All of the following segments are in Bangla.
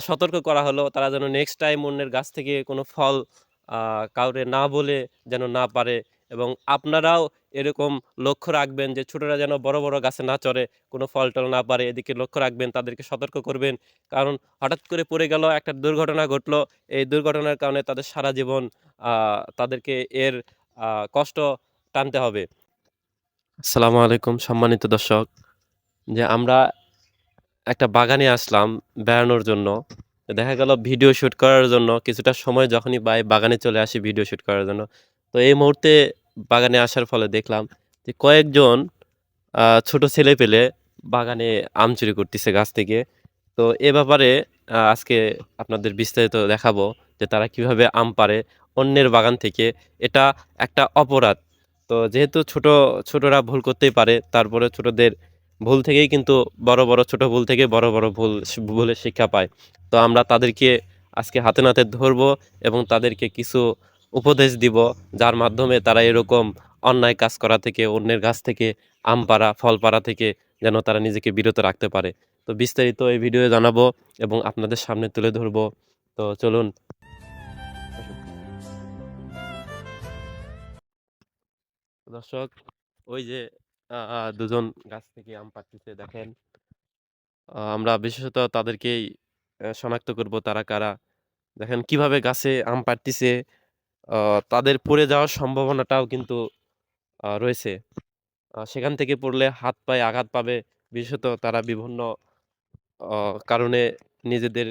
সতর্ক করা হলো তারা যেন নেক্সট টাইম অন্যের গাছ থেকে কোনো ফল কাউরে না বলে যেন না পারে, এবং আপনারাও এরকম লক্ষ্য রাখবেন যে ছোটরা যেন বড়, বড় গাছে না চড়ে, কোনো ফল-টল না পারে এদিকে লক্ষ্য রাখবেন, তাদেরকে সতর্ক করবেন। কারণ হঠাৎ করে পড়ে গেল, একটা দুর্ঘটনা ঘটলো। এই দুর্ঘটনার কারণে তাদের সারা জীবন আ তাদেরকে এর কষ্ট টানতে হবে। আসসালামু আলাইকুম সম্মানিত দর্শক। যে আমরা একটা বাগানে আসলাম বেড়ানোর জন্য। তো দেখা গেল ভিডিও শুট করার জন্য কিছুটা সময় যখনই পাই বাগানে চলে আসি ভিডিও শুট করার জন্য। তো এই মুহূর্তে বাগানে আসার ফলে দেখলাম যে কয়েকজন ছোট ছেলেপেলে বাগানে আম চুরি করতেছে গাছ থেকে। তো এ ব্যাপারে আজকে আপনাদের বিস্তারিত দেখাবো যে তারা কিভাবে আম পাড়ে অন্যের বাগান থেকে। এটা একটা অপরাধ। তো যেহেতু ছোটরা ভুল করতেই পারে, তারপরে ছোটদের ভুল থেকেই কিন্তু ছোট ভুল থেকে বড় ভুলের শিক্ষা পায়। তো আমরা তাদেরকে আজকে হাতে নাতে ধরবো এবং তাদেরকে কিছু উপদেশ দিব, যার মাধ্যমে তারা এরকম অন্যায় কাজ করা থেকে, অন্যের গাছ থেকে আম পাড়া, ফল পাড়া থেকে যেন তারা নিজেকে বিরত রাখতে পারে। তো বিস্তারিত এই ভিডিওয়ে জানাবো এবং আপনাদের সামনে তুলে ধরবো। তো চলুন। দর্শক, ওই যে দুজন গাছ থেকে আম পাড়তেছে দেখেন। আমরা বিশেষত তাদেরকেই শনাক্ত করব তারা কারা। দেখেন কিভাবে গাছে আম পাড়তিছে। তাদের পড়ে যাওয়ার সম্ভাবনাটাও কিন্তু রয়েছে। সেখান থেকে পড়লে হাত পায়ে আঘাত পাবে। বিশেষত তারা বিভিন্ন অ কারণে নিজেদের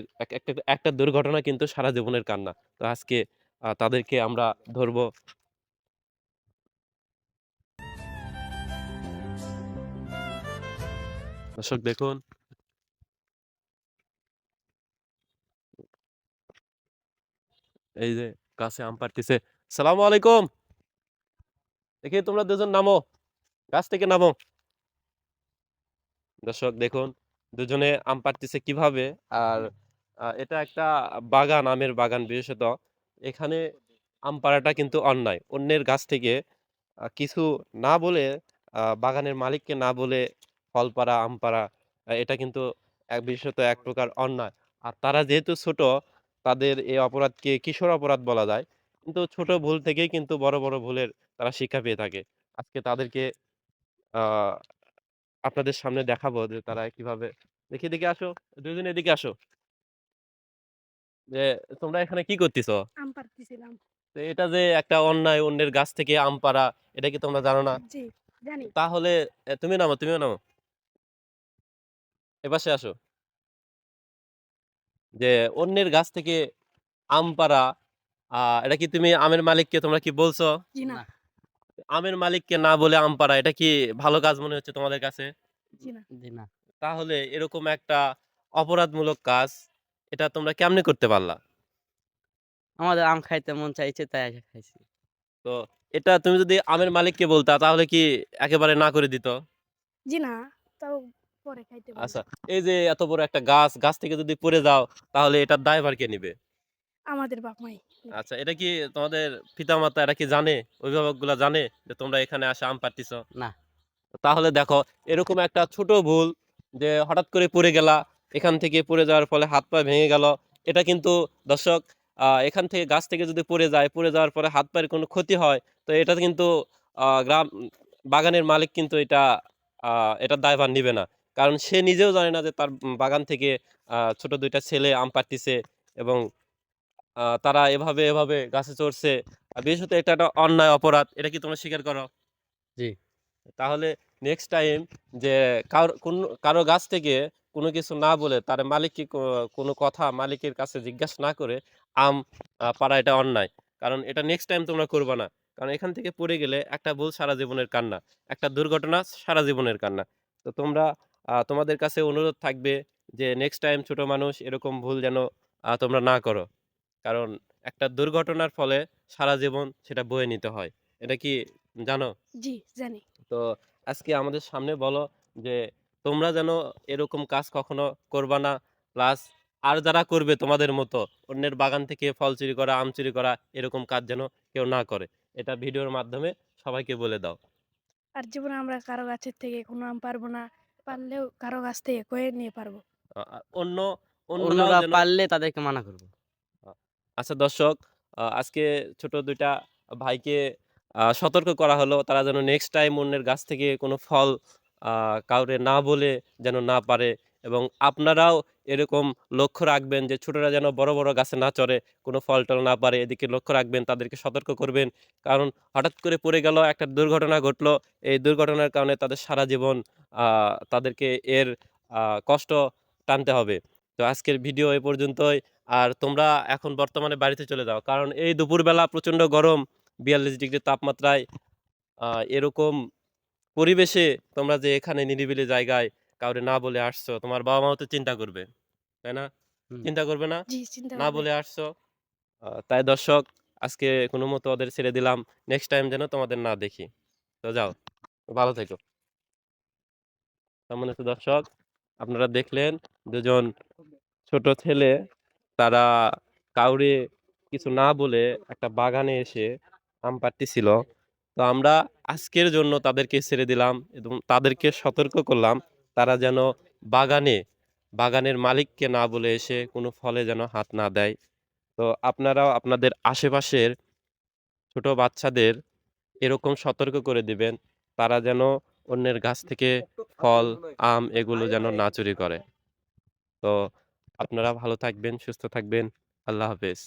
একটা দুর্ঘটনা কিন্তু সারা জীবনের কান্না। তো আজকে তাদেরকে আমরা ধরবো। দর্শক দেখুন, এই যে গাছে আম পাড়তেছে। সালামু আলাইকুম। দেখি তোমরা দুজন নামো, গাছ থেকে নামো। দর্শক দেখুন, দুজনে আম পাড়তেছে কিভাবে। আর এটা একটা বাগান, আমের বাগান বিশেষত। এখানে আম পাড়াটা কিন্তু অন্যায়। অন্যের গাছ থেকে কিছু না বলে, বাগানের মালিককে না বলে ফল পাড়া, আম পাড়া, এটা কিন্তু বিশেষত এক প্রকার অন্যায়। আর তারা যেহেতু ছোট, তাদের এই অপরাধকে কিশোর অপরাধ বলা যায়। কিন্তু ছোট ভুল থেকেই কিন্তু বড় ভুলের তারা শিক্ষা পেয়ে থাকে। আজকে তাদেরকে আ আপনাদের সামনে দেখাবো যে তারা কিভাবে। দেখি এদিকে আসো, ২ জন এদিকে আসো। যে তোমরা এখানে কি করতেছো? আম পাড়তেছিলাম। তো এটা যে একটা অন্যায়, অন্যের গাছ থেকে আম পাড়া, এটা কি তোমরা জানো না? জি, জানি। তাহলে তুমিও নামো। এপাশে আসো। যে অন্যের গাছ থেকে আম পাড়া, এটা কি তুমি আমের মালিককে তোমরা কি বলছো? জি না, না, আমের মালিককে না বলে আম পাড়া, এটা কি ভালো কাজ মনে হচ্ছে তোমাদের কাছে? জি না। জি না। তাহলে এরকম একটা অপরাধমূলক কাজ, এটা তোমরা কেমনে করতে পারলা? আমাদের আম খাইতে মন চাইছে তাই এসে খাইছি। তো এটা তুমি যদি আমের মালিককে বলতা তাহলে কি একেবারে না করে দিত? জি না, তাও পরে খাইতে আচ্ছা, বলবে। এই যে এত বড় একটা গাছ থেকে যদি পড়ে যাও তাহলে এটার দায়ভার কে নিবে? আমাদের বাপ-মাই নিবে। আচ্ছা, এটা কি তোমাদের পিতামাতা এরা কি জানে? অভিভাবকগুলা জানে যে তোমরা এখানে আসে আম পাড়তিছ? না, তাহলে দেখো, এরকম একটা ছোট ভুল, যে হঠাৎ করে পড়ে গেলা, এখান থেকে পড়ে যাওয়ার ফলে হাত পা ভেঙে গেল। এটা কিন্তু দর্শক, এখান থেকে গাছ থেকে যদি পড়ে যায়, পড়ে যাওয়ার পরে হাত পায়ের কোনো ক্ষতি হয়, তো এটা কিন্তু বাগানের মালিক কিন্তু এটার দায়ভার নিবে না। কারণ সে নিজেও জানে না যে তার বাগান থেকে ছোট ২ টা ছেলে আম পাড়তিছে এবং তারা এভাবে গাছে চড়ছে। বিশেষত এটা একটা অন্যায় অপরাধ। এটা কি তোমরা স্বীকার করো? জি। তাহলে নেক্সট টাইম যে কারো গাছ থেকে কোনো কিছু না বলে তার মালিককে কোনো কথা মালিকের কাছে জিজ্ঞাসা না করে আম পাড়া, এটা অন্যায়। কারণ এটা নেক্সট টাইম তোমরা করবা না। কারণ এখান থেকে পড়ে গেলে একটা ভুল সারা জীবনের কান্না। একটা দুর্ঘটনা সারা জীবনের কান্না। তো তোমরা, তোমাদের কাছে অনুরোধ থাকবে যে নেক্সট টাইম ছোট মানুষ এরকম ভুল যেন তোমরা না করো। কারণ একটা দুর্ঘটনার ফলে সারা জীবন সেটা বয়ে নিতে হয়। এটা কি জানো? জি, জানি। তো আজকে আমাদের সামনে বলো যে তোমরা যেন এরকম কাজ কখনো করবা না। প্লাস আর যারা করবে তোমাদের মতো অন্যের বাগান থেকে ফল চুরি করা, আম চুরি করা, এরকম কাজ যেন কেউ না করে। এটা ভিডিওর মাধ্যমে সবাইকে বলে দাও। আর জীবনে আমরা কারো গাছের থেকে কোনো আম পারবো না। পারলেও কারো গাছ থেকে কয়ে নিয়ে পারবো। অন্য অন্যরাও অন্যরা যেন পারলে তাদেরকে মানা করব। আ আচ্ছা দর্শক, আজকে ছোট ২ টা ভাইকে সতর্ক করা হলো তারা যেন নেক্সট টাইম অন্যের গাছ থেকে কোনো ফল আ কাউরে না বলে যেন না পারে, এবং আপনারাও এরকম লক্ষ্য রাখবেন যে ছোটরা যেন বড়, বড় গাছে না চড়ে, কোনো ফল-টল না পারে এদিকে লক্ষ্য রাখবেন, তাদেরকে সতর্ক করবেন। কারণ হঠাৎ করে পড়ে গেল, একটা দুর্ঘটনা ঘটলো। এই দুর্ঘটনার কারণে তাদের সারা জীবন আ তাদেরকে এর কষ্ট টানতে হবে। তো আজকের ভিডিও এ পর্যন্তই। আর তোমরা এখন বর্তমানে বাড়িতে চলে যাও। কারণ এই দুপুরবেলা প্রচন্ড গরম, ৪২ ডিগ্রি তাপমাত্রায় আ এরকম পরিবেশে তোমরা যে এখানে নিরিবিলি জায়গায় কাউরে না বলে আসছো, তোমার বাবা-মাও তো চিন্তা করবে। তাই না? হুম। চিন্তা করবে না? জি, চিন্তা না করবে। বলে আসছো। তাই দর্শক, আজকে কোনমতে ওদের ছেড়ে দিলাম। নেক্সট টাইম যেন তোমাদের না দেখি। তো যাও, ভালো থেকো। সম্মানিত দর্শক, আপনারা দেখলেন ২ জন ছোট ছেলে, তারা কাউরে কিছু না বলে একটা বাগানে এসে আম পাড়তেছিল। তো আমরা আজকের জন্য তাদেরকে ছেড়ে দিলাম এবং তাদেরকে সতর্ক করলাম তারা যেন বাগানে, বাগানের মালিককে না বলে এসে কোনো ফলে যেন হাত না দেয়। তো আপনারাও আপনাদের আশেপাশের ছোট বাচ্চাদের এরকম সতর্ক করে দিবেন, তারা যেন অন্যের গাছ থেকে ফল, আম এগুলো যেন না চুরি করে। তো আপনারা ভালো থাকবেন, সুস্থ থাকবেন। আল্লাহ হাফেজ।